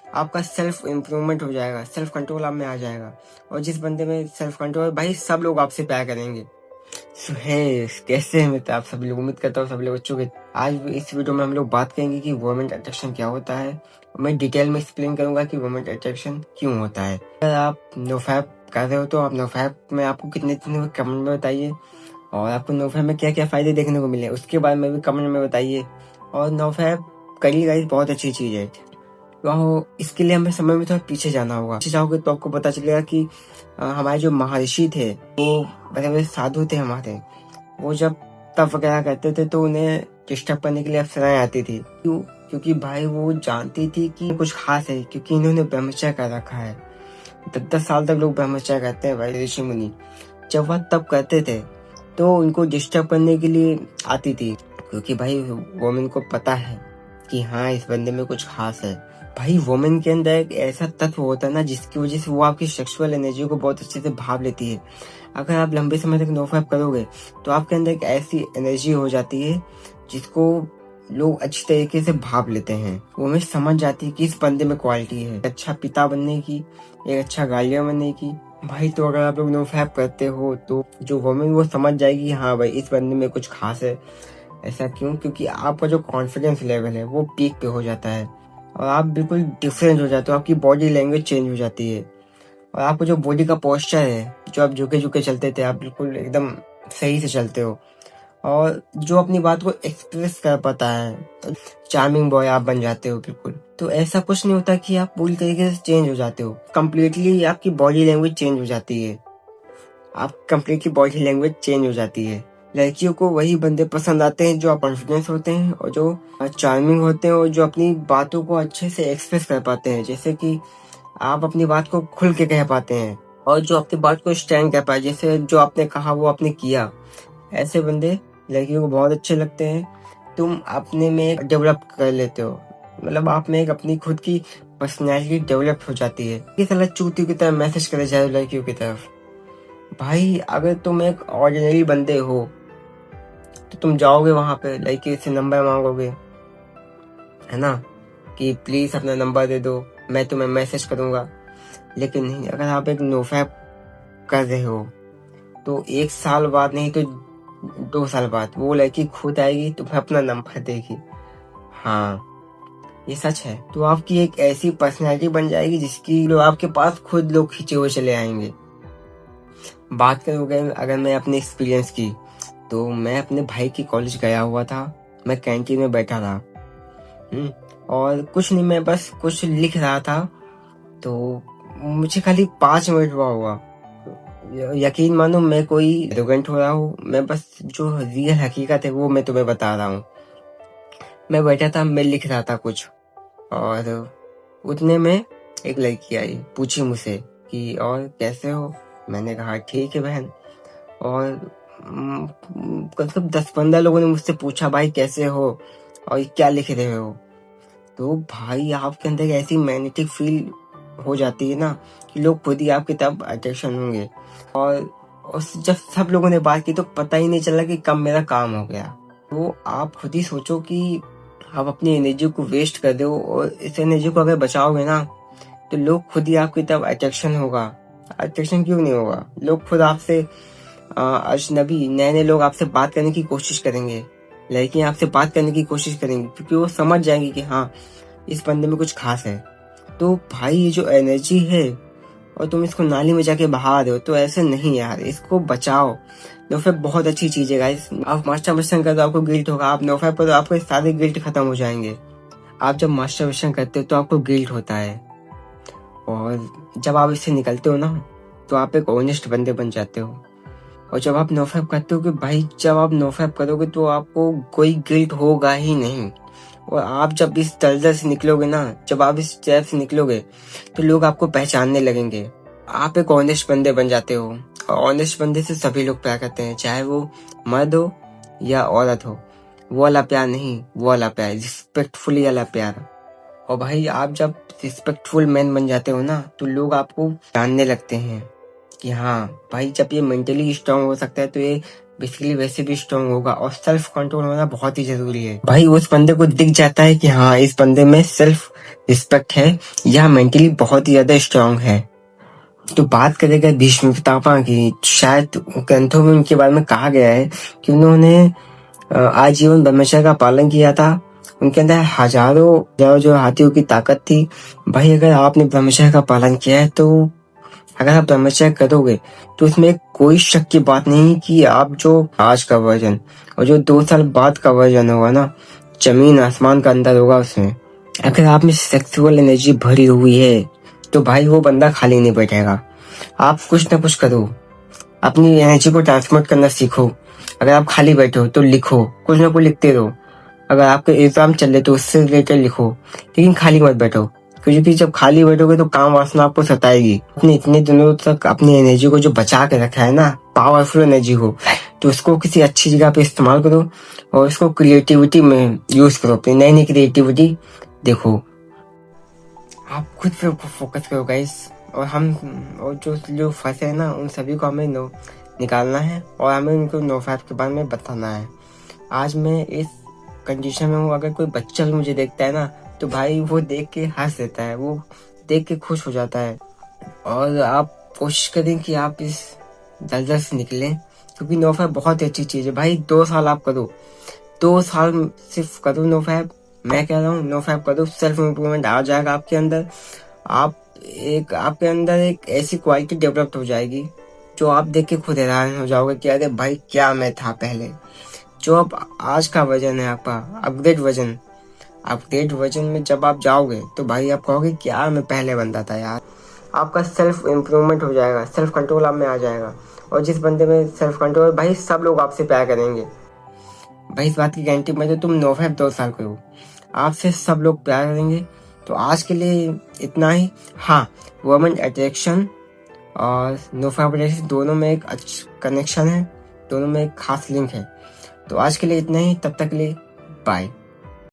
आपका self improvement हो जाएगा, सेल्फ कंट्रोल आप में आ जाएगा। और जिस बंदे में सेल्फ कंट्रोल, भाई सब लोग आपसे प्यार करेंगे। है कैसे हैं मित्र आप सभी लोग, उम्मीद करता हूँ सभी लोग अच्छे होंगे। आज इस वीडियो में हम लोग बात करेंगे कि वुमेन अट्रैक्शन क्या होता है। मैं डिटेल में एक्सप्लेन करूंगा कि वुमेन अट्रैक्शन क्यों होता है। अगर आप नोफैप कर रहे हो तो आप नोफैप में आपको कितने दिन कमेंट में बताइए, और आपको नोफैप में क्या क्या फायदे देखने को मिले उसके बारे में भी कमेंट में बताइए। और नोफैप करिए गाइस, बहुत अच्छी चीज है। तो इसके लिए हमें समय में थोड़ा पीछे जाना होगा। पीछे जाओगे तो आपको पता चलेगा कि हमारे जो महर्षि थे, वो बड़े साधु थे हमारे, वो जब तप वगैरह करते थे तो उन्हें डिस्टर्ब करने के लिए अप्सराएं आती थी। क्यों? क्योंकि भाई वो जानती थी कि कुछ खास है, क्योंकि इन्होंने ब्रह्मचर्य कर रखा है। 10-10 साल तक लोग ब्रह्मचर्य करते हैं भाई, ऋषि मुनि। जब वह तप करते थे तो उनको डिस्टर्ब करने के लिए आती थी, क्योंकि भाई वोमेन को पता है कि हाँ इस बंदे में कुछ खास है। भाई वोमेन के अंदर एक ऐसा तत्व होता है ना, जिसकी वजह से वो आपकी सेक्सुअल एनर्जी को बहुत अच्छे से भाप लेती है। अगर आप लंबे समय तक नोफैप करोगे तो आपके अंदर एक ऐसी एनर्जी हो जाती है जिसको लोग अच्छी तरीके से भाप लेते हैं। वो हमें समझ जाती है कि इस बंदे में क्वालिटी है, अच्छा पिता बनने की, एक अच्छा गार्डियन बनने की। भाई तो अगर आप लोग नोफैप करते हो तो जो वोमेन वो समझ जाएगी हाँ भाई इस बंदे में कुछ खास है। ऐसा क्यों? क्योंकि आपका जो कॉन्फिडेंस लेवल है वो पीक पे हो जाता है और आप बिल्कुल डिफरेंट हो जाते हो। आपकी बॉडी लैंग्वेज चेंज हो जाती है और आपको जो बॉडी का पोस्चर है, जो आप झुके झुके चलते थे, आप बिल्कुल एकदम सही से चलते हो। और जो अपनी बात को एक्सप्रेस कर पाता है, चार्मिंग बॉय आप बन जाते हो बिल्कुल। तो ऐसा कुछ नहीं होता कि आप पूरी तरीके से चेंज हो जाते हो, कम्प्लीटली आपकी बॉडी लैंग्वेज चेंज हो जाती है। आप कम्प्लीटली बॉडी लैंग्वेज चेंज हो जाती है। लड़कियों को वही बंदे पसंद आते हैं जो कॉन्फिडेंस होते हैं और जो चार्मिंग होते हैं और जो अपनी बातों को अच्छे से एक्सप्रेस कर पाते हैं। जैसे कि आप अपनी बात को खुल के कह पाते हैं और जो अपनी बात को स्टैंड कर पाए, जैसे जो आपने कहा वो आपने किया। ऐसे बंदे लड़कियों को बहुत अच्छे लगते हैं। तुम अपने में एक डेवलप कर लेते हो, मतलब आप में एक अपनी खुद की पर्सनैलिटी डेवलप हो जाती है। किस तरह चूतियों की तरह मैसेज करे जाए लड़कियों की तरफ। भाई अगर तुम एक ऑर्डिनरी बंदे हो तो तुम जाओगे वहां पे, लड़की से नंबर मांगोगे, है ना, कि प्लीज अपना नंबर दे दो, मैं तुम्हें मैसेज करूंगा। लेकिन नहीं, अगर आप एक नोफैप कर रहे हो तो 1 साल बाद नहीं तो 2 साल बाद वो लड़की खुद आएगी, तुम्हें अपना नंबर देगी। हाँ ये सच है। तो आपकी एक ऐसी पर्सनैलिटी बन जाएगी जिसकी लोग आपके पास खुद लोग खींचे हुए चले आएंगे। बात करोगे अगर मैं अपने एक्सपीरियंस की, तो मैं अपने भाई की कॉलेज गया हुआ था। मैं कैंटीन में बैठा था और कुछ नहीं, मैं बस कुछ लिख रहा था। तो मुझे खाली 5 मिनट हुआ। यकीन मानो मैं कोई एरोगेंट हो रहा हूँ, मैं बस जो रियल हकीकत है वो मैं तुम्हें बता रहा हूँ। मैं बैठा था, मैं लिख रहा था कुछ, और उतने में एक लड़की आई, पूछी मुझसे कि और कैसे हो। मैंने कहा ठीक है बहन। और मतलब 10-15 लोगों ने मुझसे पूछा भाई कैसे हो और क्या लिख रहे हो। तो भाई आपके अंदर ऐसी मैग्नेटिक फील हो जाती है ना कि लोग खुद ही आपकी तरफ अट्रैक्शन होंगे। और जब सब लोगों ने बात की तो पता ही नहीं चला कि कब मेरा काम हो गया। तो आप खुद ही सोचो कि आप अपनी एनर्जी को वेस्ट कर दो, और इस एनर्जी को अगर बचाओगे ना तो लोग खुद ही आपकी तरफ अट्रैक्शन होगा। अट्रैक्शन क्यों नहीं होगा? लोग खुद आपसे अजनबी नए नए लोग आपसे बात करने की कोशिश करेंगे, लड़कियां आपसे बात करने की कोशिश करेंगी, क्योंकि वो समझ जाएंगी कि हाँ इस बंदे में कुछ खास है। तो भाई ये जो एनर्जी है और तुम इसको नाली में जाके बहा दो, तो ऐसे नहीं यार, इसको बचाओ। नोफैप बहुत अच्छी चीज है गाइस। आप मास्टरबेशन करते हो आपको गिल्ट होगा, आप नोफैप करो आपके सारे गिल्ट खत्म हो जाएंगे। आप जब मास्टरबेशन करते हो तो आपको गिल्ट होता है, और जब आप इससे निकलते हो ना तो आप एक ऑनेस्ट बंदे बन जाते हो। और जब आप नोफैप करते हो कि भाई जब आप नोफैप करोगे तो आपको कोई गिल्ट होगा ही नहीं। और आप जब इस दलदल से निकलोगे ना, जब आप इस ट्रैप से निकलोगे तो लोग आपको पहचानने लगेंगे। आप एक ऑनेस्ट बंदे बन जाते हो, और ऑनेस्ट बंदे से सभी लोग प्यार करते हैं, चाहे वो मर्द हो या औरत हो। वो वाला प्यार नहीं, वो वाला प्यार, रिस्पेक्टफुली वाला प्यार। और भाई आप जब रिस्पेक्टफुल मैन बन जाते हो ना तो लोग आपको जानने लगते हैं कि हाँ भाई जब ये मेंटली स्ट्रांग हो सकता है तो ये बेसिकली वैसे भी स्ट्रांग होगा। और सेल्फ कंट्रोल होना बहुत ही जरूरी है भाई। उस बंदे को दिख जाता है कि हाँ इस बंदे में सेल्फ रिस्पेक्ट है या मेंटली बहुत ही ज्यादा स्ट्रांग है। तो बात करेगा भीष्म पितामह की, शायद ग्रंथों में उनके बारे में कहा गया है कि उन्होंने आजीवन ब्रह्मचर्य का पालन किया था। उनके अंदर हजारों जो हाथियों की ताकत थी। भाई अगर आपने ब्रह्मचर्य का पालन किया है तो अगर आप ब्रह्मचर्य करोगे तो इसमें कोई शक की बात नहीं कि आप जो आज का वर्जन और जो 2 साल बाद का वर्जन होगा ना, जमीन आसमान का अंदर होगा उसमें। अगर आप में सेक्सुअल एनर्जी भरी हुई है तो भाई वो बंदा खाली नहीं बैठेगा। आप कुछ ना कुछ करो, अपनी एनर्जी को ट्रांसमिट करना सीखो। अगर आप खाली बैठे हो तो लिखो, कुछ ना कुछ लिखते रहो। अगर आपके एग्जाम चल रहे तो उससे रिलेटेड लिखो, लेकिन खाली मत बैठो, क्योंकि जब खाली बैठोगे तो काम वासना आपको सताएगी। अपने इतने दिनों तक अपनी एनर्जी को जो बचा के रखा है ना, पावरफुल एनर्जी को, तो उसको किसी अच्छी जगह पे इस्तेमाल करो और उसको क्रिएटिविटी में यूज करो। अपनी नई नई क्रिएटिविटी देखो। आप खुद पे फोकस करो गाइस। और जो फंसे है ना, उन सभी को हमें निकालना है और हमें उनको नोफैप के बारे में बताना है। आज मैं इस कंडीशन में हूँ, अगर कोई बच्चा भी मुझे देखता है ना तो भाई वो देख के हंस देता है, वो देख के खुश हो जाता है। और आप कोशिश करें कि आप इस दलदल से निकलें, क्योंकि नोफैप बहुत ही अच्छी चीज है भाई। 2 साल आप करो, 2 साल सिर्फ करो नोफैप। मैं कह रहा हूँ नोफैप करो, सेल्फ इम्प्रूवमेंट आ जाएगा आपके अंदर। आपके अंदर एक ऐसी क्वालिटी डेवलप हो जाएगी जो आप देख के खुद हैरान हो जाओगे कि अरे भाई क्या मैं था पहले। जो अब आज का वर्जन है आपका अपग्रेड वर्जन में जब आप जाओगे तो भाई आप कहोगे क्या मैं पहले बंदा था यार। आपका सेल्फ इम्प्रूवमेंट हो जाएगा, सेल्फ कंट्रोल आप में आ जाएगा। और जिस बंदे में सेल्फ कंट्रोल, भाई सब लोग आपसे प्यार करेंगे भाई। इस बात की गारंटी मैं, तो तुम नोफैप 2 साल के हो, आपसे सब लोग प्यार करेंगे। तो आज के लिए इतना ही। हाँ, वुमेन अट्रैक्शन और नोफैप अट्रैक्शन दोनों में एक अच्छा कनेक्शन है, दोनों में एक खास लिंक है। तो आज के लिए इतना ही, तब तक के लिए बाय।